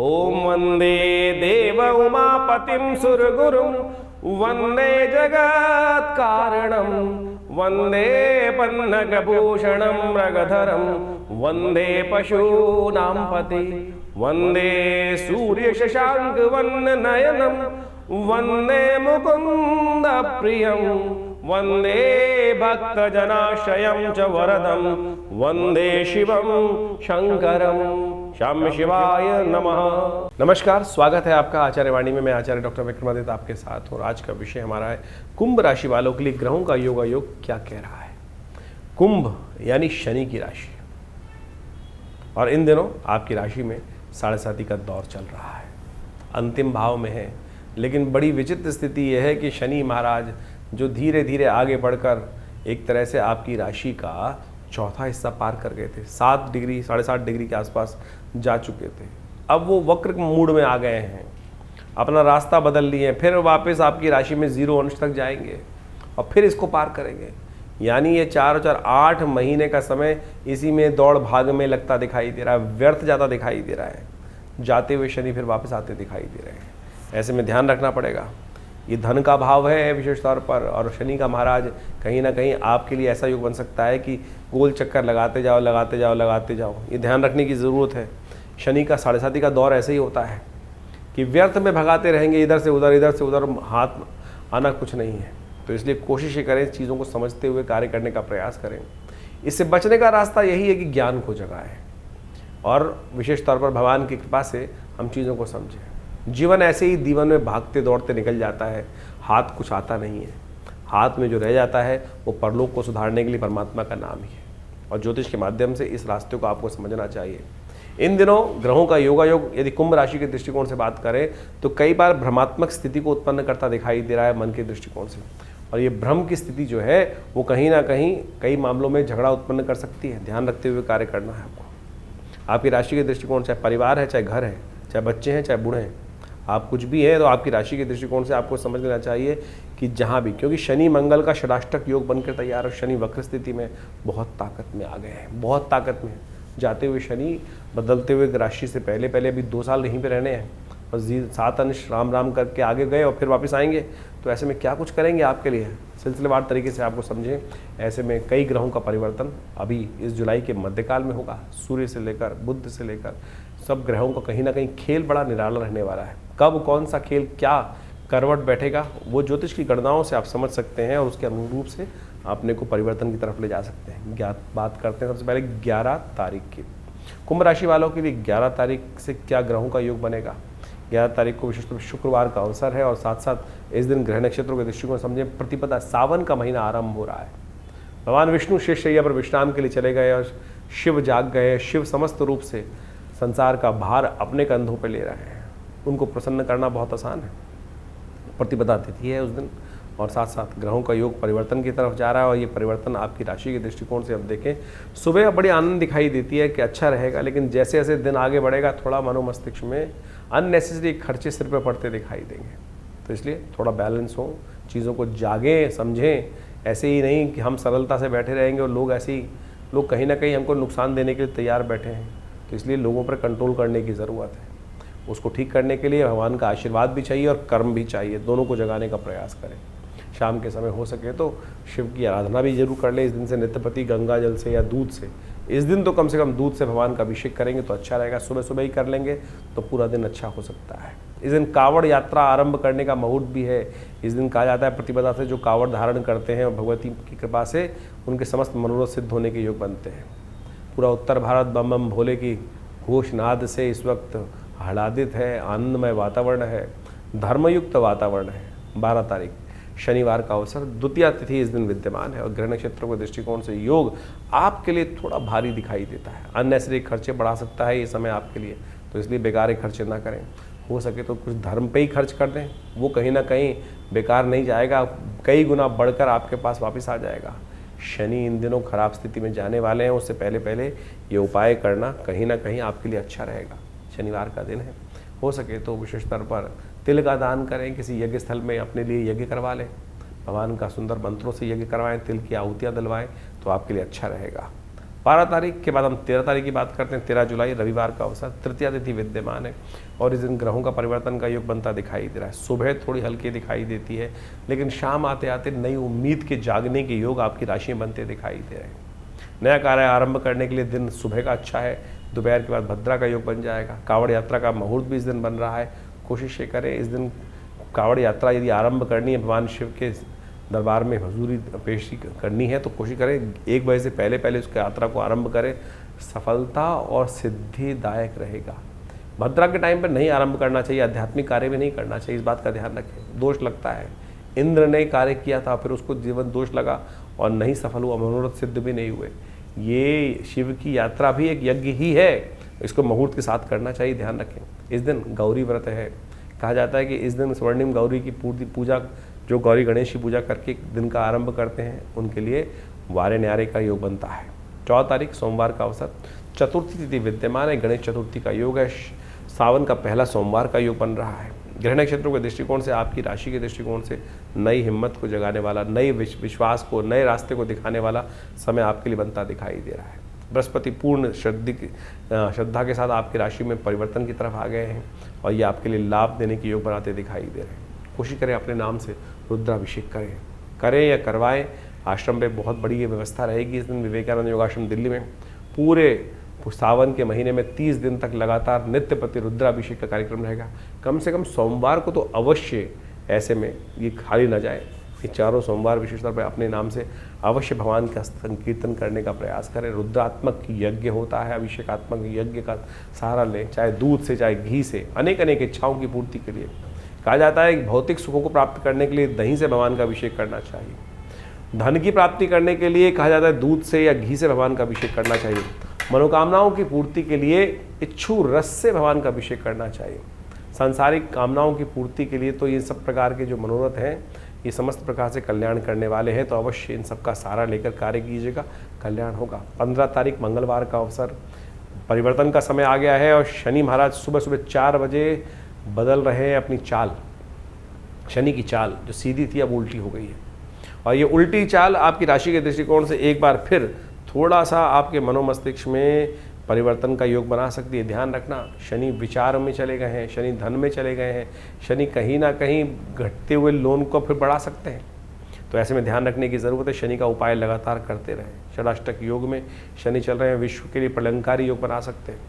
ओम वंदे देव उमापतिं सुरगुरुं वंदे जगत् कारणं वंदे पन्नगभूषणं मृगधरं वंदे पशूनां पति वंदे सूर्यशशाङ्कवन्ननयनं वंदे मुकुन्द प्रियं वंदे भक्तजनाश्रयं च वरदं वंदे शिवं शंकरं। श्याम शिवाय नमः। नमस्कार, स्वागत है आपका आचार्य वाणी में। मैं आचार्य डॉक्टर विक्रमादित्य आपके साथ, और आज का विषय हमारा है कुंभ राशि वालों के लिए ग्रहों का योगा योग क्या कह रहा है। कुंभ यानी शनि की राशि, और इन दिनों आपकी राशि में 7.5 का दौर चल रहा है, अंतिम भाव में है। लेकिन बड़ी विचित्र स्थिति यह है कि शनि महाराज जो धीरे धीरे आगे बढ़कर एक तरह से आपकी राशि का चौथा हिस्सा पार कर गए थे, 7 डिग्री 7.5 डिग्री के आसपास जा चुके थे, अब वो वक्र मूड में आ गए हैं, अपना रास्ता बदल लिए, फिर वापस आपकी राशि में 0 अंश तक जाएंगे और फिर इसको पार करेंगे। यानी ये 4 और 4 8 महीने का समय इसी में दौड़ भाग में लगता दिखाई दे रहा है, व्यर्थ ज़्यादा दिखाई दे रहा है। जाते हुए शनि फिर वापस आते दिखाई दे रहे हैं। ऐसे में ध्यान रखना पड़ेगा। ये धन का भाव है विशेष तौर पर, और शनि का महाराज कहीं ना कहीं आपके लिए ऐसा योग बन सकता है कि गोल चक्कर लगाते जाओ लगाते जाओ लगाते जाओ। ये ध्यान रखने की ज़रूरत है। शनि का 7.5 का दौर ऐसे ही होता है कि व्यर्थ में भगाते रहेंगे, इधर से उधर हाथ आना कुछ नहीं है। तो इसलिए कोशिश ये करें, चीज़ों को समझते हुए कार्य करने का प्रयास करें। इससे बचने का रास्ता यही है कि ज्ञान को जगाएं, और विशेष तौर पर भगवान की कृपा से हम चीज़ों को समझें। जीवन ऐसे ही जीवन में भागते दौड़ते निकल जाता है, हाथ कुछ आता नहीं है। हाथ में जो रह जाता है वो परलोक को सुधारने के लिए परमात्मा का नाम ही है, और ज्योतिष के माध्यम से इस रास्ते को आपको समझना चाहिए। इन दिनों ग्रहों का योगा योग यदि कुंभ राशि के दृष्टिकोण से बात करें तो कई बार भ्रमात्मक स्थिति को उत्पन्न करता दिखाई दे रहा है मन के दृष्टिकोण से, और ये भ्रम की स्थिति जो है वो कहीं ना कहीं कई मामलों में झगड़ा उत्पन्न कर सकती है। ध्यान रखते हुए कार्य करना है आपको। आपकी राशि के दृष्टिकोण, चाहे परिवार है, चाहे घर है, चाहे बच्चे हैं, चाहे बूढ़े हैं, आप कुछ भी है तो आपकी राशि के दृष्टिकोण से आपको समझ लेना चाहिए कि जहाँ भी, क्योंकि शनि मंगल का षडाष्टक योग बनकर तैयार, और शनि वक्र स्थिति में बहुत ताकत में आ गए हैं, बहुत ताकत में। जाते हुए शनि बदलते हुए राशि से पहले अभी 2 साल यहीं पे रहने हैं, और 7 अंश राम राम करके आगे गए और फिर वापस आएंगे। तो ऐसे में क्या कुछ करेंगे आपके लिए, सिलसिलेवार तरीके से आपको समझें। ऐसे में कई ग्रहों का परिवर्तन अभी इस जुलाई के मध्यकाल में होगा। सूर्य से लेकर बुध से लेकर सब ग्रहों का कहीं ना कहीं खेल बड़ा निराला रहने वाला है। कब कौन सा खेल क्या करवट बैठेगा वो ज्योतिष की गणनाओं से आप समझ सकते हैं, और उसके अनुरूप से अपने को परिवर्तन की तरफ ले जा सकते हैं। बात करते हैं सबसे पहले 11 तारीख की। कुंभ राशि वालों के लिए 11 तारीख से क्या ग्रहों का योग बनेगा। 11 तारीख को विशेष रूप से शुक्रवार का अवसर है, और साथ साथ इस दिन ग्रह नक्षत्रों के दृष्टिकोण समझें। प्रतिपदा, सावन का महीना आरंभ हो रहा है। भगवान विष्णु शेषशैया पर विश्राम के लिए चले गए, और शिव जाग गए। शिव समस्त रूप से संसार का भार अपने कंधों पर ले रहे हैं। उनको प्रसन्न करना बहुत आसान है। प्रतिपदा तिथि है उस दिन, और साथ साथ ग्रहों का योग परिवर्तन की तरफ जा रहा है, और ये परिवर्तन आपकी राशि के दृष्टिकोण से अब देखें, सुबह बड़ी आनंद दिखाई देती है कि अच्छा रहेगा, लेकिन जैसे जैसे दिन आगे बढ़ेगा थोड़ा मनोमस्तिष्क में अननेसेसरी खर्चे सिर पर पड़ते दिखाई देंगे। तो इसलिए थोड़ा बैलेंस हो, चीज़ों को जागें, समझें। ऐसे ही नहीं कि हम सरलता से बैठे रहेंगे और लोग कहीं ना कहीं हमको नुकसान देने के लिए तैयार बैठे हैं। तो इसलिए लोगों पर कंट्रोल करने की ज़रूरत है। उसको ठीक करने के लिए भगवान का आशीर्वाद भी चाहिए और कर्म भी चाहिए, दोनों को जगाने का प्रयास करें। शाम के समय हो सके तो शिव की आराधना भी जरूर कर लें इस दिन से, नित्यप्रति गंगा जल से या दूध से। इस दिन तो कम से कम दूध से भगवान का अभिषेक करेंगे तो अच्छा रहेगा। सुबह सुबह ही कर लेंगे तो पूरा दिन अच्छा हो सकता है। इस दिन कावड़ यात्रा आरंभ करने का मुहूर्त भी है। इस दिन कहा जाता है प्रतिपदा से जो कावड़ धारण करते हैं और भगवती की कृपा से उनके समस्त मनोरथ सिद्ध होने के योग बनते हैं। पूरा उत्तर भारत बम बम भोले की घोषनाद से इस वक्त आह्लादित है, आनंदमय वातावरण है, धर्मयुक्त वातावरण है। 12 तारीख शनिवार का अवसर, द्वितीय तिथि इस दिन विद्यमान है, और ग्रह नक्षत्रों के दृष्टिकोण से योग आपके लिए थोड़ा भारी दिखाई देता है। अननेसरी खर्चे बढ़ा सकता है ये समय आपके लिए, तो इसलिए बेकार खर्चे ना करें। हो सके तो कुछ धर्म पे ही खर्च कर दें, वो कहीं ना कहीं बेकार नहीं जाएगा, कई गुना बढ़कर आपके पास वापस आ जाएगा। शनि इन दिनों खराब स्थिति में जाने वाले हैं, उससे पहले ये उपाय करना कहीं ना कहीं आपके लिए अच्छा रहेगा। शनिवार का दिन है, हो सके तो विशेष तौर पर तिल का दान करें, किसी यज्ञ स्थल में अपने लिए यज्ञ करवा लें, भगवान का सुंदर मंत्रों से यज्ञ करवाएं, तिल की आहुतियाँ दिलवाएं तो आपके लिए अच्छा रहेगा। 12 तारीख के बाद हम 13 तारीख की बात करते हैं। 13 जुलाई रविवार का अवसर, तृतीया तिथि विद्यमान है और इस दिन ग्रहों का परिवर्तन का योग बनता दिखाई दे रहा है। सुबह थोड़ी हल्की दिखाई देती है, लेकिन शाम आते आते नई उम्मीद के जागने के योग आपकी राशि में बनते दिखाई दे रहे हैं। नया कार्य आरंभ करने के लिए दिन सुबह का अच्छा है, दोपहर के बाद भद्रा का योग बन जाएगा। कावड़ यात्रा का मुहूर्त भी इस दिन बन रहा है। कोशिश ये करें इस दिन कावड़ यात्रा यदि आरंभ करनी है, भगवान शिव के दरबार में हजूरी पेशी करनी है, तो कोशिश करें 1 बजे से पहले उसकी यात्रा को आरंभ करें। सफलता और सिद्धिदायक रहेगा। भद्रा के टाइम पर नहीं आरंभ करना चाहिए, आध्यात्मिक कार्य भी नहीं करना चाहिए, इस बात का ध्यान रखें। दोष लगता है। इंद्र ने कार्य किया था, फिर उसको जीवन दोष लगा और नहीं सफल हुआ, मनोरथ सिद्ध भी नहीं हुए। ये शिव की यात्रा भी एक यज्ञ ही है, इसको मुहूर्त के साथ करना चाहिए, ध्यान रखें। इस दिन गौरी व्रत है। कहा जाता है कि इस दिन स्वर्णिम गौरी की पूजा, जो गौरी गणेश की पूजा करके दिन का आरंभ करते हैं, उनके लिए वारे न्यारे का योग बनता है। 14 तारीख सोमवार का अवसर, चतुर्थी तिथि विद्यमान है, गणेश चतुर्थी का योग है। सावन का पहला सोमवार का योग बन रहा है। ग्रह नक्षत्रों के दृष्टिकोण से, आपकी राशि के दृष्टिकोण से नई हिम्मत को जगाने वाला, नए विश्वास को, नए रास्ते को दिखाने वाला समय आपके लिए बनता दिखाई दे रहा है। बृहस्पति पूर्ण श्रद्धा के साथ आपकी राशि में परिवर्तन की तरफ आ गए हैं और ये आपके लिए लाभ देने के योग बनाते दिखाई दे रहे हैं। कोशिश करें अपने नाम से रुद्राभिषेक करें या करवाएं। आश्रम पे बहुत बड़ी ये व्यवस्था रहेगी इस दिन। विवेकानंद योगाश्रम दिल्ली में पूरे सावन के महीने में 30 दिन तक लगातार नित्य प्रति रुद्राभिषेक का कार्यक्रम रहेगा। कम से कम सोमवार को तो अवश्य ऐसे में ये खाली न जाए। ये चारों सोमवार विशेष तौर पर अपने नाम से अवश्य भगवान का संकीर्तन करने का प्रयास करें। रुद्रात्मक यज्ञ होता है, अभिषेकात्मक यज्ञ का सहारा लें, चाहे दूध से चाहे घी से, अनेक इच्छाओं की पूर्ति के लिए। कहा जाता है कि भौतिक सुखों को प्राप्त करने के लिए दही से भगवान का अभिषेक करना चाहिए। धन की प्राप्ति करने के लिए कहा जाता है दूध से या घी से भगवान का अभिषेक करना चाहिए। मनोकामनाओं की पूर्ति के लिए इच्छू रस से भगवान का अभिषेक करना चाहिए। सांसारिक कामनाओं की पूर्ति के लिए तो ये सब प्रकार के जो मनोरथ हैं, ये समस्त प्रकार से कल्याण करने वाले हैं, तो अवश्य इन सब का सहारा लेकर कार्य कीजिएगा, कल्याण होगा। 15 तारीख मंगलवार का अवसर, परिवर्तन का समय आ गया है और शनि महाराज सुबह 4 बजे बदल रहे हैं अपनी चाल। शनि की चाल जो सीधी थी अब उल्टी हो गई है और ये उल्टी चाल आपकी राशि के दृष्टिकोण से एक बार फिर थोड़ा सा आपके मनोमस्तिष्क में परिवर्तन का योग बना सकती है। ध्यान रखना, शनि विचार में चले गए हैं, शनि धन में चले गए हैं, शनि कहीं ना कहीं घटते हुए लोन को फिर बढ़ा सकते हैं। तो ऐसे में ध्यान रखने की ज़रूरत है। शनि का उपाय लगातार करते रहें। षडाष्टक योग में शनि चल रहे हैं, विश्व के लिए प्रलंकारी योग बना सकते हैं।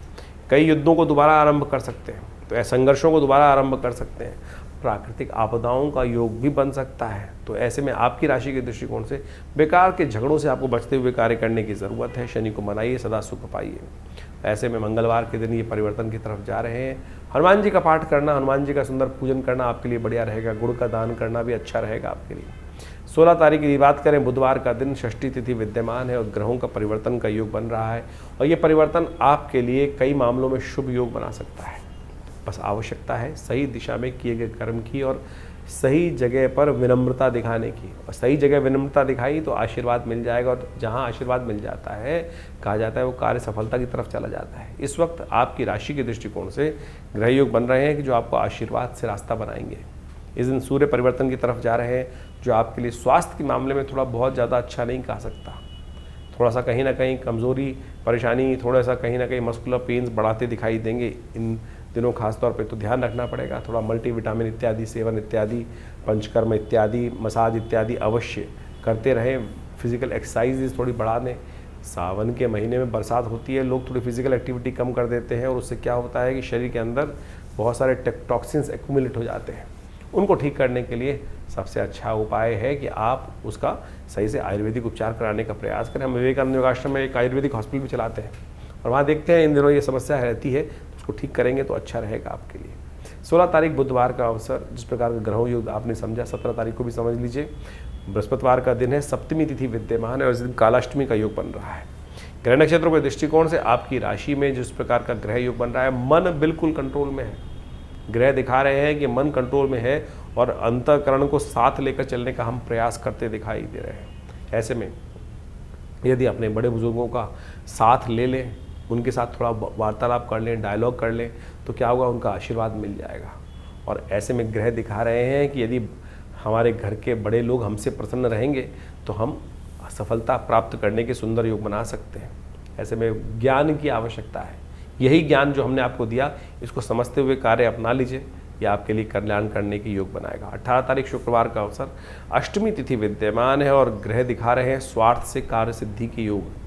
कई युद्धों को दोबारा आरंभ कर सकते हैं, तो ऐसे संघर्षों को दोबारा आरंभ कर सकते हैं। प्राकृतिक आपदाओं का योग भी बन सकता है। तो ऐसे में आपकी राशि के दृष्टिकोण से बेकार के झगड़ों से आपको बचते हुए कार्य करने की ज़रूरत है। शनि को मनाइए, सदा सुख पाइए। ऐसे में मंगलवार के दिन ये परिवर्तन की तरफ जा रहे हैं। हनुमान जी का पाठ करना, हनुमान जी का सुंदर पूजन करना आपके लिए बढ़िया रहेगा। गुड़ का दान करना भी अच्छा रहेगा आपके लिए। 16 तारीख की बात करें, बुधवार का दिन, षष्ठी तिथि विद्यमान है और ग्रहों का परिवर्तन का योग बन रहा है और ये परिवर्तन आपके लिए कई मामलों में शुभ योग बना सकता है। बस आवश्यकता है सही दिशा में किए गए कर्म की और सही जगह पर विनम्रता दिखाने की। और सही जगह विनम्रता दिखाई तो आशीर्वाद मिल जाएगा और जहाँ आशीर्वाद मिल जाता है, कहा जाता है वो कार्य सफलता की तरफ चला जाता है। इस वक्त आपकी राशि के दृष्टिकोण से ग्रह योग बन रहे हैं कि जो आपको आशीर्वाद से रास्ता बनाएंगे। इस दिन सूर्य परिवर्तन की तरफ जा रहे हैं जो आपके लिए स्वास्थ्य के मामले में थोड़ा बहुत ज़्यादा अच्छा नहीं कहा सकता। थोड़ा सा कहीं ना कहीं कमज़ोरी, परेशानी, थोड़ा सा कहीं ना कहीं मस्कुलर पेन्स बढ़ाते दिखाई देंगे इन दिनों खास तौर पे। तो ध्यान रखना पड़ेगा। थोड़ा मल्टीविटामिन इत्यादि सेवन इत्यादि, पंचकर्म इत्यादि, मसाज इत्यादि अवश्य करते रहें। फिजिकल एक्सरसाइज थोड़ी बढ़ा दें। सावन के महीने में बरसात होती है, लोग थोड़ी फिजिकल एक्टिविटी कम कर देते हैं और उससे क्या होता है कि शरीर के अंदर बहुत सारे टॉक्सिन्स एक्यूमुलेट हो जाते हैं। उनको ठीक करने के लिए सबसे अच्छा उपाय है कि आप उसका सही से आयुर्वेदिक उपचार कराने का प्रयास करें। हम विवेकानंद योगाश्रम में एक आयुर्वेदिक हॉस्पिटल भी चलाते हैं और वहाँ देखते हैं इन दिनों ये समस्या रहती है, तो उसको ठीक करेंगे तो अच्छा रहेगा आपके लिए। 16 तारीख बुधवार का अवसर, जिस प्रकार का ग्रहों योग आपने समझा, 17 तारीख को भी समझ लीजिए। बृहस्पतिवार का दिन है, सप्तमी तिथि विद्यमान है और इस दिन कालाष्टमी का योग बन रहा है। ग्रह नक्षत्रों के दृष्टिकोण से आपकी राशि में जिस प्रकार का ग्रह योग बन रहा है, मन बिल्कुल कंट्रोल में है। ग्रह दिखा रहे हैं कि मन कंट्रोल में है और अंतःकरण को साथ लेकर चलने का हम प्रयास करते दिखाई दे रहे हैं। ऐसे में यदि अपने बड़े बुजुर्गों का साथ ले लें, उनके साथ थोड़ा वार्तालाप कर लें, डायलॉग कर लें, तो क्या होगा, उनका आशीर्वाद मिल जाएगा। और ऐसे में ग्रह दिखा रहे हैं कि यदि हमारे घर के बड़े लोग हमसे प्रसन्न रहेंगे तो हम सफलता प्राप्त करने के सुंदर योग बना सकते हैं। ऐसे में ज्ञान की आवश्यकता है। यही ज्ञान जो हमने आपको दिया, इसको समझते हुए कार्य अपना लीजिए, ये आपके लिए कल्याण करने की योग बनाएगा। 18 तारीख शुक्रवार का अवसर, अष्टमी तिथि विद्यमान है और ग्रह दिखा रहे हैं स्वार्थ से कार्य सिद्धि के योग।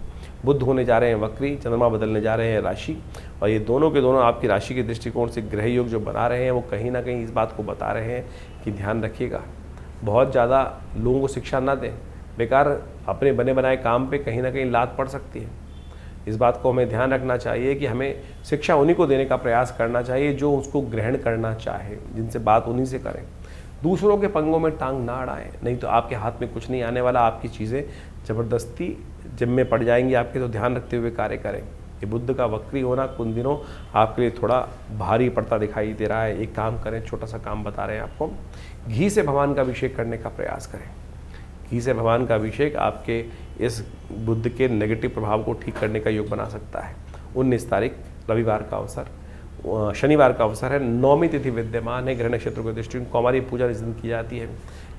बुध होने जा रहे हैं वक्री, चंद्रमा बदलने जा रहे हैं राशि, और ये दोनों के दोनों आपकी राशि के दृष्टिकोण से ग्रह योग जो बना रहे हैं वो कहीं ना कहीं इस बात को बता रहे हैं कि ध्यान रखिएगा, बहुत ज़्यादा लोगों को शिक्षा ना दें, बेकार अपने बने बनाए काम पे कहीं ना कहीं लात पड़ सकती है। इस बात को हमें ध्यान रखना चाहिए कि हमें शिक्षा उन्हीं को देने का प्रयास करना चाहिए जो उसको ग्रहण करना चाहे, जिनसे बात उन्हीं से करें। दूसरों के पंगों में टांग ना अड़ाएं, नहीं तो आपके हाथ में कुछ नहीं आने वाला। आपकी चीज़ें ज़बरदस्ती जिम्मे पड़ जाएंगी आपके, तो ध्यान रखते हुए कार्य करें। ये बुध का वक्री होना कुछ दिनों आपके लिए थोड़ा भारी पड़ता दिखाई दे रहा है। एक काम करें, छोटा सा काम बता रहे हैं आपको, घी से भगवान का अभिषेक करने का प्रयास करें। घी से भगवान का अभिषेक आपके इस बुध के नेगेटिव प्रभाव को ठीक करने का योग बना सकता है। 19 तारीख रविवार का अवसर, शनिवार का अवसर है, नौमी तिथि विद्यमान है। ग्रह नक्षत्र के दृष्टि कौमारी पूजा इस दिन की जाती है।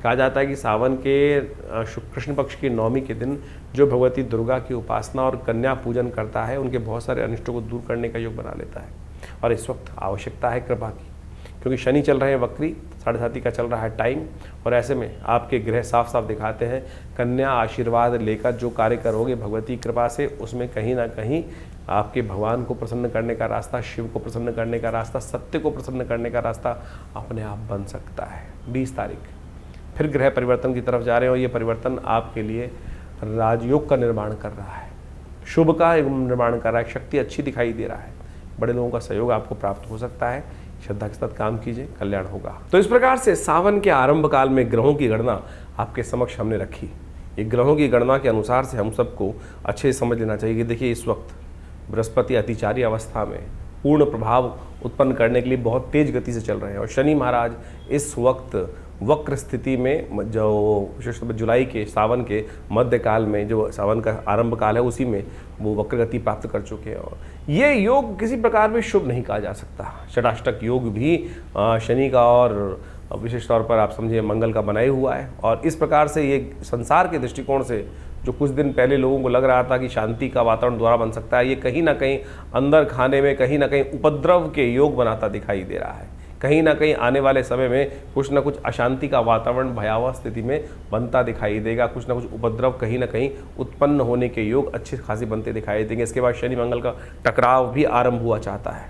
कहा जाता है कि सावन के कृष्ण पक्ष की नौमी के दिन जो भगवती दुर्गा की उपासना और कन्या पूजन करता है, उनके बहुत सारे अनिष्टों को दूर करने का योग बना लेता है। और इस वक्त आवश्यकता है कृपा की, क्योंकि शनि चल रहे हैं वक्री, 7:30 का चल रहा है टाइम, और ऐसे में आपके ग्रह साफ साफ दिखाते हैं कन्या आशीर्वाद लेकर जो कार्य करोगे भगवती कृपा से, उसमें कहीं ना कहीं आपके भगवान को प्रसन्न करने का रास्ता, शिव को प्रसन्न करने का रास्ता, सत्य को प्रसन्न करने का रास्ता अपने आप बन सकता है। 20 तारीख फिर ग्रह परिवर्तन की तरफ जा रहे हैं, और ये परिवर्तन आपके लिए राजयोग का निर्माण कर रहा है, शुभ का निर्माण कर रहा है। शक्ति अच्छी दिखाई दे रहा है, बड़े लोगों का सहयोग आपको प्राप्त हो सकता है। श्रद्धा के साथ काम कीजिए, कल्याण होगा। तो इस प्रकार से सावन के आरंभ काल में ग्रहों की गणना आपके समक्ष हमने रखी। ये ग्रहों की गणना के अनुसार से हम सबको अच्छे से समझ लेना चाहिए कि देखिए, इस वक्त बृहस्पति अतिचारी अवस्था में पूर्ण प्रभाव उत्पन्न करने के लिए बहुत तेज गति से चल रहे हैं, और शनि महाराज इस वक्त वक्र स्थिति में, जो विशेषतः जुलाई के सावन के मध्य काल में जो सावन का आरंभ काल है, उसी में वो वक्र गति प्राप्त कर चुके हैं। और ये योग किसी प्रकार में शुभ नहीं कहा जा सकता। षडाष्टक योग भी शनि का और विशेष तौर पर आप समझिए मंगल का बनाए हुआ है। और इस प्रकार से ये संसार के दृष्टिकोण से जो कुछ दिन पहले लोगों को लग रहा था कि शांति का वातावरण द्वारा बन सकता है, ये कहीं ना कहीं अंदर खाने में कहीं ना कहीं उपद्रव के योग बनाता दिखाई दे रहा है। कहीं ना कहीं आने वाले समय में कुछ ना कुछ अशांति का वातावरण भयावह स्थिति में बनता दिखाई देगा। कुछ ना कुछ उपद्रव कहीं ना कहीं उत्पन्न होने के योग अच्छे खासी बनते दिखाई देंगे। इसके बाद शनि मंगल का टकराव भी आरंभ हुआ चाहता है।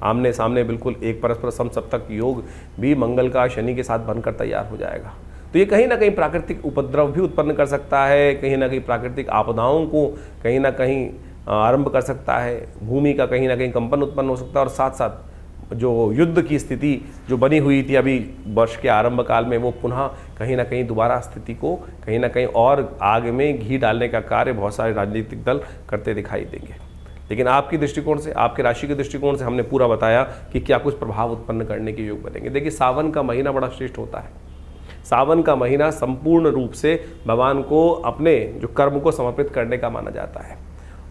आमने सामने बिल्कुल एक परस्पर समसप्तक योग भी मंगल का शनि के साथ बनकर तैयार हो जाएगा। तो ये कहीं ना कहीं प्राकृतिक उपद्रव भी उत्पन्न कर सकता है, कहीं ना कहीं प्राकृतिक आपदाओं को कहीं ना कहीं आरंभ कर सकता है। भूमि का कहीं ना कहीं कंपन उत्पन्न हो सकता है, और साथ साथ जो युद्ध की स्थिति जो बनी हुई थी अभी वर्ष के आरंभ काल में, वो पुनः कहीं ना कहीं दोबारा स्थिति को कहीं ना कहीं और आग में घी डालने का कार्य बहुत सारे राजनीतिक दल करते दिखाई देंगे। लेकिन आपकी दृष्टिकोण से, आपके राशि के दृष्टिकोण से हमने पूरा बताया कि क्या कुछ प्रभाव उत्पन्न करने के योग बनेंगे। देखिए, सावन का महीना बड़ा श्रेष्ठ होता है। सावन का महीना संपूर्ण रूप से भगवान को अपने जो कर्म को समर्पित करने का माना जाता है,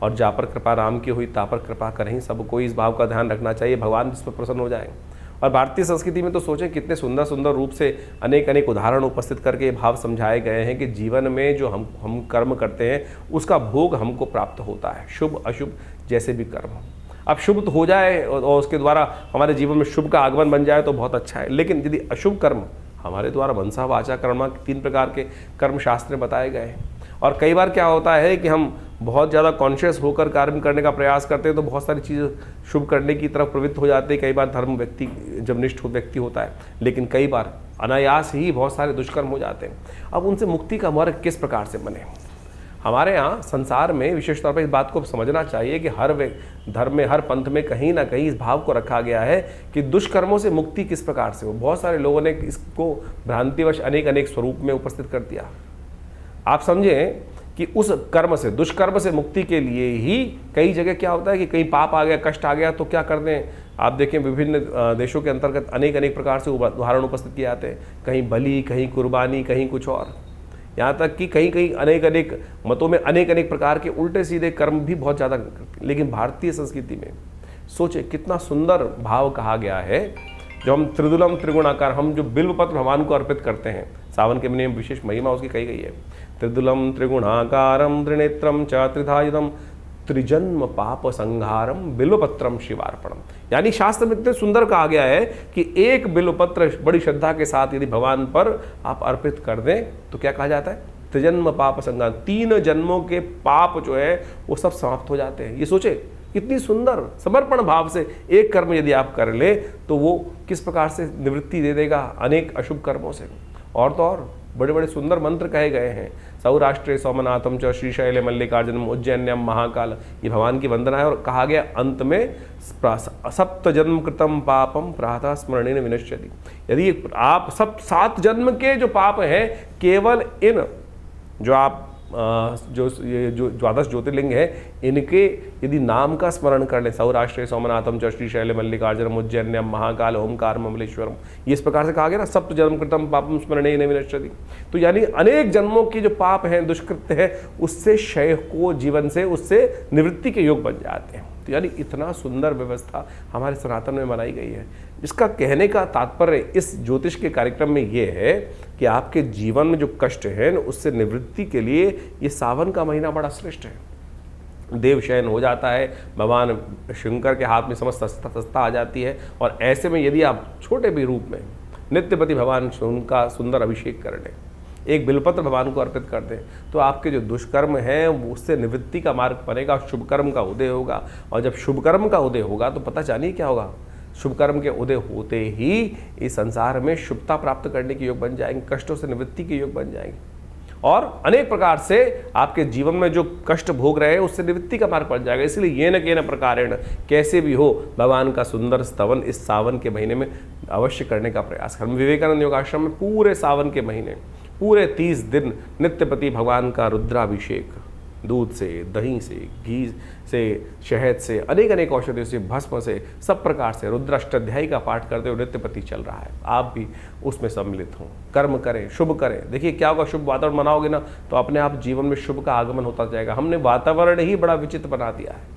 और जा पर कृपा राम की हुई ता पर कृपा करें सबको, इस भाव का ध्यान रखना चाहिए। भगवान जिस पर प्रसन्न हो जाएंगे। और भारतीय संस्कृति में तो सोचें कितने सुंदर सुंदर रूप से अनेक अनेक उदाहरण उपस्थित करके ये भाव समझाए गए हैं कि जीवन में जो हम कर्म करते हैं उसका भोग हमको प्राप्त होता है, शुभ अशुभ जैसे भी कर्म हो। अब शुभ तो हो जाए और उसके द्वारा हमारे जीवन में शुभ का आगमन बन जाए तो बहुत अच्छा है, लेकिन यदि अशुभ कर्म हमारे द्वारा मनसा वाचा कर्म 3 प्रकार के कर्म शास्त्र में बताए गए हैं। और कई बार क्या होता है कि हम बहुत ज़्यादा कॉन्शियस होकर कार्य करने का प्रयास करते हैं तो बहुत सारी चीज़ें शुभ करने की तरफ प्रवृत्त हो जाते हैं। कई बार धर्म व्यक्ति जब निष्ठ व्यक्ति होता है, लेकिन कई बार अनायास ही बहुत सारे दुष्कर्म हो जाते हैं। अब उनसे मुक्ति का मार्ग किस प्रकार से बने? हमारे यहाँ संसार में विशेष तौर पर इस बात को समझना चाहिए कि हर धर्म में, हर पंथ में कहीं ना कहीं इस भाव को रखा गया है कि दुष्कर्मों से मुक्ति किस प्रकार से हो। बहुत सारे लोगों ने इसको भ्रांतिवश अनेक अनेक स्वरूप में उपस्थित कर दिया। आप समझें कि उस कर्म से, दुष्कर्म से मुक्ति के लिए ही कई जगह क्या होता है कि कहीं पाप आ गया, कष्ट आ गया तो क्या करते हैं आप देखें, विभिन्न देशों के अंतर्गत अनेक अनेक प्रकार से उदाहरण उपस्थित किए जाते हैं। कहीं बलि, कहीं कुर्बानी, कहीं कुछ और, यहाँ तक कि कहीं कहीं अनेक अनेक मतों में अनेक अनेक प्रकार के उल्टे सीधे कर्म भी बहुत ज़्यादा करते हैं। लेकिन भारतीय संस्कृति में सोचे कितना सुंदर भाव कहा गया है, जो हम त्रिदुलम त्रिगुणाकार, हम जो बिल्वपत्र भगवान को अर्पित करते हैं, सावन के महीने में विशेष महिमा उसकी कही गई है। त्रिदुलम त्रिगुणाकारम त्रिनेत्रम च त्रिधायुधम त्रिजन्म पाप संहारम बिल्वपत्रम शिवार्पणम। यानी शास्त्र में इतने सुंदर कहा गया है कि एक बिल्वपत्र बड़ी श्रद्धा के साथ यदि भगवान पर आप अर्पित कर दें तो क्या कहा जाता है, त्रिजन्म पाप संहार, 3 जन्मों के पाप जो है वो सब समाप्त हो जाते हैं। ये सोचे कितनी सुंदर समर्पण भाव से एक कर्म यदि आप कर ले तो वो किस प्रकार से निवृत्ति दे देगा अनेक अशुभ कर्मों से। और तो और बड़े बड़े सुंदर मंत्र कहे गए हैं, सौराष्ट्रे सोमनाथम च श्रीशैले मल्लिकार्जुनम उज्जैन्यम महाकाल, ये भगवान की वंदना है। और कहा गया अंत में सप्त जन्म कृतम पापम प्रातः स्मरणेन विनश्यति। यदि आप 7 जन्म के जो पाप हैं केवल इन जो आप जो द्वादश ज्योतिर्लिंग है इनके यदि नाम का स्मरण कर ले, सौराष्ट्रे सोमनाथम च श्रीशैले मल्लिकार्जुनम उज्जैन्यम महाकाल ओमकार ममलेश्वरम, ये इस प्रकार से कहा गया ना, सप्त जन्म कृतम पापम स्मरणेन विनश्यति। तो यानी अनेक जन्मों के जो पाप हैं दुष्कृत्य है उससे क्षय को जीवन से उससे निवृत्ति के योग बन जाते हैं। तो यानी इतना सुंदर व्यवस्था हमारे सनातन में बनाई गई है। इसका कहने का तात्पर्य इस ज्योतिष के कार्यक्रम में ये है कि आपके जीवन में जो कष्ट है उससे निवृत्ति के लिए ये सावन का महीना बड़ा श्रेष्ठ है। देव शयन हो जाता है, भगवान शंकर के हाथ में समस्त सत्ता आ जाती है। और ऐसे में यदि आप छोटे भी रूप में नित्यपति भगवान उनका सुंदर अभिषेक कर लें, एक बिल्वपत्र भगवान को अर्पित कर दें, तो आपके जो दुष्कर्म हैं उससे निवृत्ति का मार्ग बनेगा, शुभ कर्म का उदय होगा। और जब शुभ कर्म का उदय होगा तो पता जानिए क्या होगा, शुभ कर्म के उदय होते ही इस संसार में शुभता प्राप्त करने के योग बन जाएंगे, कष्टों से निवृत्ति के योग बन जाएंगे। और अनेक प्रकार से आपके जीवन में जो कष्ट भोग रहे हैं उससे निवृत्ति का मार्ग बन जाएगा। इसलिए ये न के न प्रकारेण कैसे भी हो भगवान का सुंदर स्तवन इस सावन के महीने में अवश्य करने का प्रयास करें। विवेकानंद योगाश्रम में पूरे सावन के महीने पूरे 30 दिन नित्यपति भगवान का रुद्राभिषेक, दूध से, दही से, घी से, शहद से, अनेक औषधियों से, भस्म से, सब प्रकार से रुद्राष्टाध्यायी का पाठ करते हुए नित्यपति चल रहा है। आप भी उसमें सम्मिलित हों, कर्म करें, शुभ करें। देखिए क्या होगा, शुभ वातावरण बनाओगे ना तो अपने आप जीवन में शुभ का आगमन होता जाएगा। हमने वातावरण ही बड़ा विचित्र बना दिया है।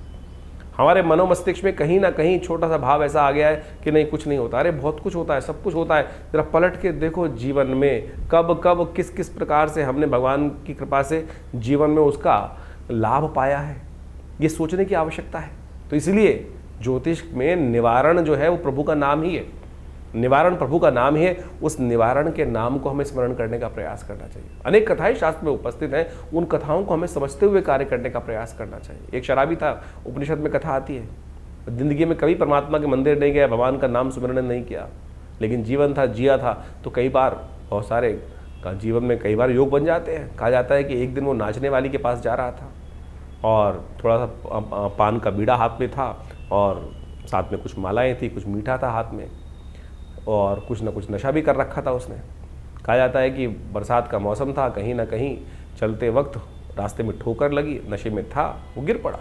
हमारे मनोमस्तिष्क में कहीं ना कहीं छोटा सा भाव ऐसा आ गया है कि नहीं कुछ नहीं होता। अरे बहुत कुछ होता है, सब कुछ होता है। जरा पलट के देखो जीवन में कब कब किस किस प्रकार से हमने भगवान की कृपा से जीवन में उसका लाभ पाया है, ये सोचने की आवश्यकता है। तो इसलिए ज्योतिष में निवारण जो है वो प्रभु का नाम ही है, निवारण प्रभु का नाम ही है। उस निवारण के नाम को हमें स्मरण करने का प्रयास करना चाहिए। अनेक कथाएं शास्त्र में उपस्थित हैं, उन कथाओं को हमें समझते हुए कार्य करने का प्रयास करना चाहिए। एक शराबी था, उपनिषद में कथा आती है, जिंदगी में कभी परमात्मा के मंदिर नहीं गया, भगवान का नाम स्मरण नहीं किया, लेकिन जीवन था, जिया था। तो कई बार बहुत सारे का जीवन में कई बार योग बन जाते हैं। कहा जाता है कि एक दिन वो नाचने वाली के पास जा रहा था और थोड़ा सा पान का बीड़ा हाथ में था और साथ में कुछ मालाएँ थी, कुछ मीठा था हाथ में और कुछ ना कुछ नशा भी कर रखा था उसने। कहा जाता है कि बरसात का मौसम था, कहीं ना कहीं चलते वक्त रास्ते में ठोकर लगी, नशे में था, वो गिर पड़ा।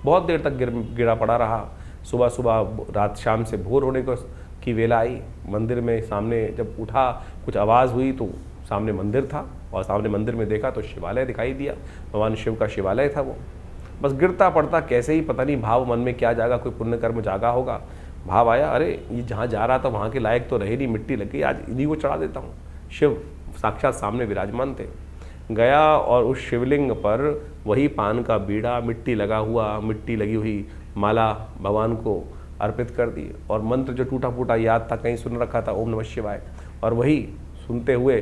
बहुत देर तक गिरा पड़ा रहा। सुबह सुबह रात शाम से भोर होने की वेला आई, मंदिर में सामने जब उठा कुछ आवाज़ हुई तो सामने मंदिर था और सामने मंदिर में देखा तो शिवालय दिखाई दिया, भगवान शिव का शिवालय था वो। बस गिरता पड़ता कैसे ही पता नहीं भाव मन में क्या जागा, कोई पुण्य कर्म जागा होगा, भाव आया अरे ये जहाँ जा रहा था वहाँ के लायक तो रहे नहीं, मिट्टी लग गई, आज इन्हीं को चढ़ा देता हूँ। शिव साक्षात सामने विराजमान थे। गया और उस शिवलिंग पर वही पान का बीड़ा, मिट्टी लगा हुआ, मिट्टी लगी हुई माला भगवान को अर्पित कर दी और मंत्र जो टूटा फूटा याद था, कहीं सुन रखा था, ओम नमः शिवाय, और वही सुनते हुए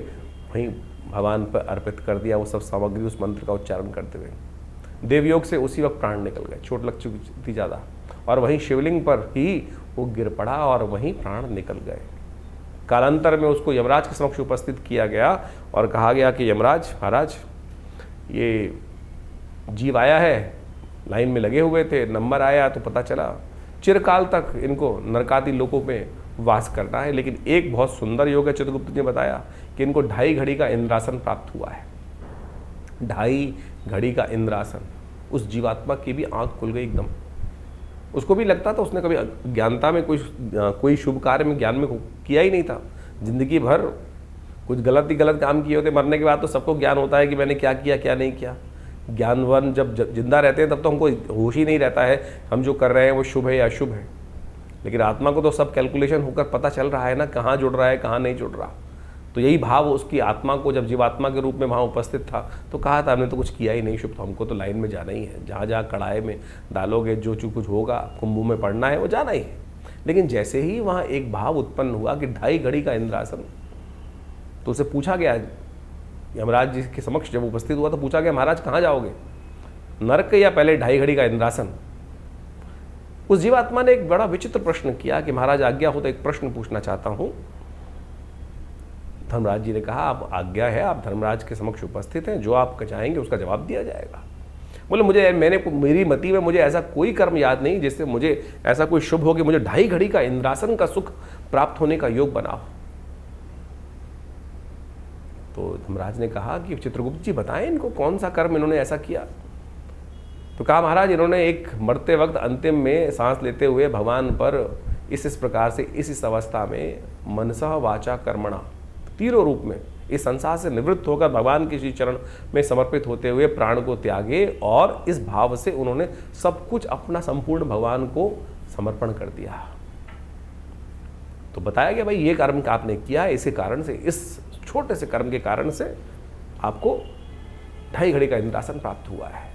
वहीं भगवान पर अर्पित कर दिया वो सब सामग्री, उस मंत्र का उच्चारण करते हुए। देवयोग से उसी वक्त प्राण निकल गए, चोट लग चुकी थी ज़्यादा, और वहीं शिवलिंग पर ही वो गिर पड़ा और वहीं प्राण निकल गए। कालांतर में उसको यमराज के समक्ष उपस्थित किया गया और कहा गया कि यमराज महाराज, ये जीव आया है, लाइन में लगे हुए थे, नंबर आया तो पता चला चिरकाल तक इनको नरकादि लोकों में वास करना है, लेकिन एक बहुत सुंदर योग है, चित्रगुप्त ने बताया कि इनको 2.5 घड़ी का इंद्रासन प्राप्त हुआ है। 2.5 घड़ी का इंद्रासन, उस जीवात्मा की भी आंख खुल गई एकदम। उसको भी लगता था उसने कभी ज्ञानता में कोई शुभ कार्य में ज्ञान में किया ही नहीं था, जिंदगी भर कुछ गलत काम किए होते। मरने के बाद तो सबको ज्ञान होता है कि मैंने क्या किया क्या नहीं किया। ज्ञानवान जब जिंदा रहते हैं तब तो हमको होश ही नहीं रहता है हम जो कर रहे हैं वो शुभ है या अशुभ है, लेकिन आत्मा को तो सब कैलकुलेशन होकर पता चल रहा है ना, कहाँ जुड़ रहा है कहाँ नहीं जुड़ रहा। तो यही भाव उसकी आत्मा को जब जीवात्मा के रूप में वहाँ उपस्थित था तो कहा था हमने तो कुछ किया ही नहीं शुभ, तो हमको तो लाइन में जाना ही है, जहाँ जहाँ कड़ाई में डालोगे जो कुछ होगा, कुंभों में पड़ना है वो जाना ही है। लेकिन जैसे ही वहाँ एक भाव उत्पन्न हुआ कि 2.5 घड़ी का इंद्रासन, तो उसे पूछा गया, यमराज जी के समक्ष जब उपस्थित हुआ तो पूछा गया महाराज कहाँ जाओगे, नरक या पहले 2.5 घड़ी का इंद्रासन। उस जीवात्मा ने एक बड़ा विचित्र प्रश्न किया कि महाराज आज्ञा हो तो एक प्रश्न पूछना चाहता हूँ। धर्मराज जी ने कहा आप आज्ञा है, आप धर्मराज के समक्ष उपस्थित हैं, जो आप चाहेंगे उसका जवाब दिया जाएगा। बोले मेरी मति में मुझे ऐसा कोई कर्म याद नहीं जिससे मुझे ऐसा कोई शुभ हो कि मुझे 2.5 घड़ी का इंद्रासन का सुख प्राप्त होने का योग बना हो। तो धर्मराज ने कहा कि चित्रगुप्त जी बताएं इनको कौन सा कर्म इन्होंने ऐसा किया। तो कहा महाराज इन्होंने एक मरते वक्त अंतिम में सांस लेते हुए भगवान पर इस प्रकार से इस अवस्था में मनसः वाचा कर्मणा, तीनों रूप में इस संसार से निवृत्त होकर भगवान के श्री चरण में समर्पित होते हुए प्राण को त्यागे और इस भाव से उन्होंने सब कुछ अपना संपूर्ण भगवान को समर्पण कर दिया। तो बताया गया भाई ये कर्म आपने किया, इसी कारण से, इस छोटे से कर्म के कारण से आपको 2.5 घड़ी का इंद्रासन प्राप्त हुआ है।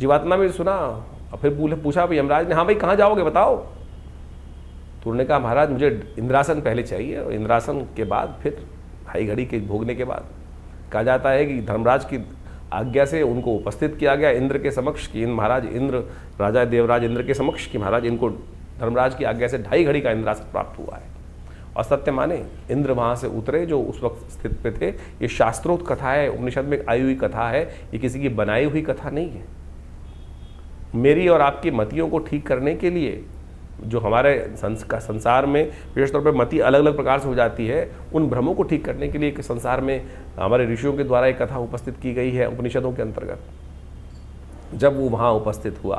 जीवात्मा में सुना और फिर पूछा भाई यमराज ने, हाँ भाई कहाँ जाओगे बताओ। तो उन्होंने कहा महाराज मुझे इंद्रासन पहले चाहिए और इंद्रासन के बाद फिर 2.5 घड़ी के भोगने के बाद कहा जाता है कि धर्मराज की आज्ञा से उनको उपस्थित किया गया इंद्र के समक्ष कि महाराज इंद्र, राजा देवराज इंद्र के समक्ष कि महाराज इनको धर्मराज की आज्ञा से 2.5 घड़ी का इंद्रासन प्राप्त हुआ है। और सत्य माने इंद्र वहाँ से उतरे जो उस वक्त स्थित पे थे। ये शास्त्रोक्त कथा है, उपनिषद में आई हुई कथा है, ये किसी की बनाई हुई कथा नहीं है। मेरी और आपकी मतियों को ठीक करने के लिए जो हमारे संसार में विशेष तौर पर मति अलग अलग प्रकार से हो जाती है, उन भ्रमों को ठीक करने के लिए एक संसार में हमारे ऋषियों के द्वारा एक कथा उपस्थित की गई है उपनिषदों के अंतर्गत। जब वो वहाँ उपस्थित हुआ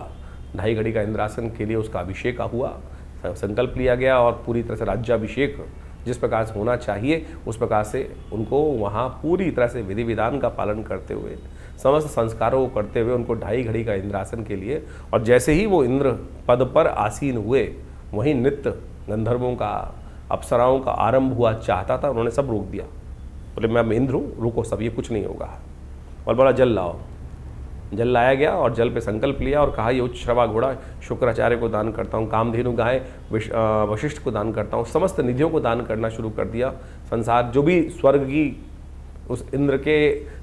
2.5 घड़ी का इंद्रासन के लिए उसका अभिषेक हुआ, संकल्प लिया गया और पूरी तरह से राज्याभिषेक जिस प्रकार से होना चाहिए उस प्रकार से उनको वहाँ पूरी तरह से विधि विधान का पालन करते हुए समस्त संस्कारों को करते हुए उनको 2.5 घड़ी का इंद्रासन के लिए, और जैसे ही वो इंद्र पद पर आसीन हुए वहीं नृत्य गंधर्वों का, अप्सराओं का आरंभ हुआ चाहता था। उन्होंने सब रोक दिया, बोले मैं इंद्र हूँ, रुको सब, ये कुछ नहीं होगा। और बोला जल लाओ। जल लाया गया और जल पे संकल्प लिया और कहा ये उच्च श्रवा घोड़ा शुक्राचार्य को दान करता हूँ, कामधेनु गाय वशिष्ठ को दान करता हूँ, समस्त निधियों को दान करना शुरू कर दिया। संसार जो भी स्वर्ग की उस इंद्र के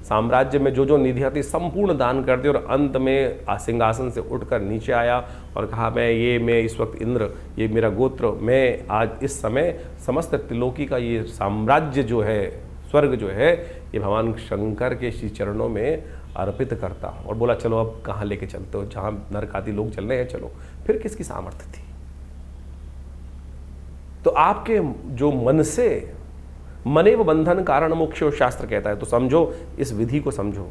साम्राज्य में जो जो निधियाँ थी संपूर्ण दान कर दी। और अंत में सिंहासन से उठकर नीचे आया और कहा मैं इस वक्त इंद्र, ये मेरा गोत्र, मैं आज इस समय समस्त त्रिलोकी का ये साम्राज्य जो है, स्वर्ग जो है, ये भगवान शंकर के श्री चरणों में अर्पित करता हूँ। और बोला चलो अब कहाँ लेके चलते हो, जहाँ नरक आदि लोग चल रहे हैं चलो। फिर किसकी सामर्थ्य थी? तो आपके जो मन से मनेव बंधन कारण मोक्षो शास्त्र कहता है, तो समझो, इस विधि को समझो।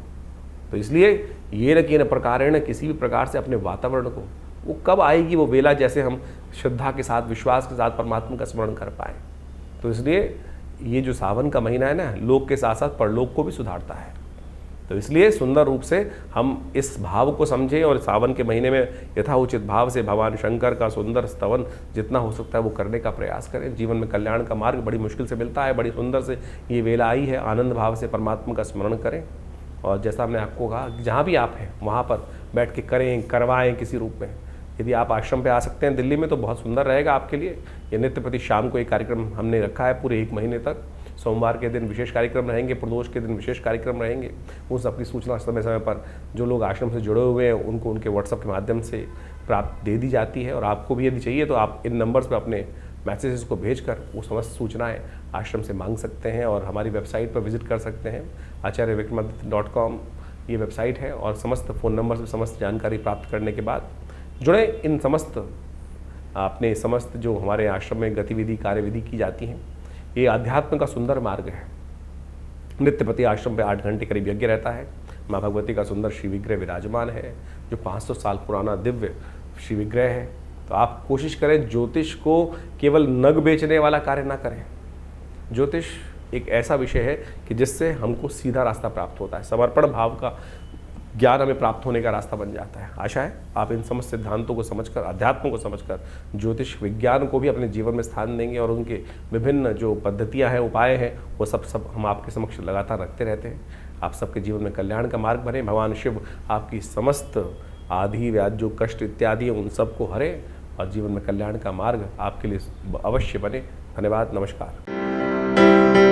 तो इसलिए ये न कि न प्रकारेण किसी भी प्रकार से अपने वातावरण को, वो कब आएगी वो वेला जैसे हम श्रद्धा के साथ विश्वास के साथ परमात्मा का स्मरण कर पाए। तो इसलिए ये जो सावन का महीना है ना, लोक के साथ साथ परलोक को भी सुधारता है। तो इसलिए सुंदर रूप से हम इस भाव को समझें और सावन के महीने में यथाउचित भाव से भगवान शंकर का सुंदर स्तवन जितना हो सकता है वो करने का प्रयास करें। जीवन में कल्याण का मार्ग बड़ी मुश्किल से मिलता है, बड़ी सुंदर से ये वेला आई है, आनंद भाव से परमात्मा का स्मरण करें। और जैसा हमने आपको कहा जहाँ भी आप हैं वहाँ पर बैठ के करें, करवाएँ किसी रूप में। यदि आप आश्रम पे आ सकते हैं दिल्ली में तो बहुत सुंदर रहेगा आपके लिए। ये नित्य प्रति शाम को एक कार्यक्रम हमने रखा है पूरे 1 महीने तक। सोमवार के दिन विशेष कार्यक्रम रहेंगे, प्रदोष के दिन विशेष कार्यक्रम रहेंगे। उन सबकी सूचना समय समय पर जो लोग आश्रम से जुड़े हुए हैं उनको उनके व्हाट्सएप के माध्यम से प्राप्त दे दी जाती है। और आपको भी यदि चाहिए तो आप इन नंबर्स पर अपने मैसेजेस को भेजकर वो समस्त सूचनाएं आश्रम से मांग सकते हैं और हमारी वेबसाइट पर विजिट कर सकते हैं। acharyavickramaditya.com ये वेबसाइट है और समस्त फ़ोन नंबर से समस्त जानकारी प्राप्त करने के बाद जुड़े इन समस्त अपने समस्त जो हमारे आश्रम में गतिविधि कार्यविधि की जाती हैं। ये अध्यात्म का सुंदर मार्ग है। नित्य प्रति आश्रम पे 8 घंटे करीब यज्ञ रहता है। माँ भगवती का सुंदर श्री विग्रह विराजमान है जो 500 साल पुराना दिव्य श्री विग्रह है। तो आप कोशिश करें ज्योतिष को केवल नग बेचने वाला कार्य ना करें। ज्योतिष एक ऐसा विषय है कि जिससे हमको सीधा रास्ता प्राप्त होता है। समर्पण भाव का ज्ञान हमें प्राप्त होने का रास्ता बन जाता है। आशा है आप इन समस्त सिद्धांतों को समझकर, अध्यात्म को समझकर, ज्योतिष विज्ञान को भी अपने जीवन में स्थान देंगे और उनके विभिन्न जो पद्धतियाँ हैं, उपाय हैं, वो सब हम आपके समक्ष लगातार रखते रहते हैं। आप सबके जीवन में कल्याण का मार्ग बने। भगवान शिव आपकी समस्त आदि व्याधि जो कष्ट इत्यादि उन सबको हरे और जीवन में कल्याण का मार्ग आपके लिए अवश्य बने। धन्यवाद। नमस्कार।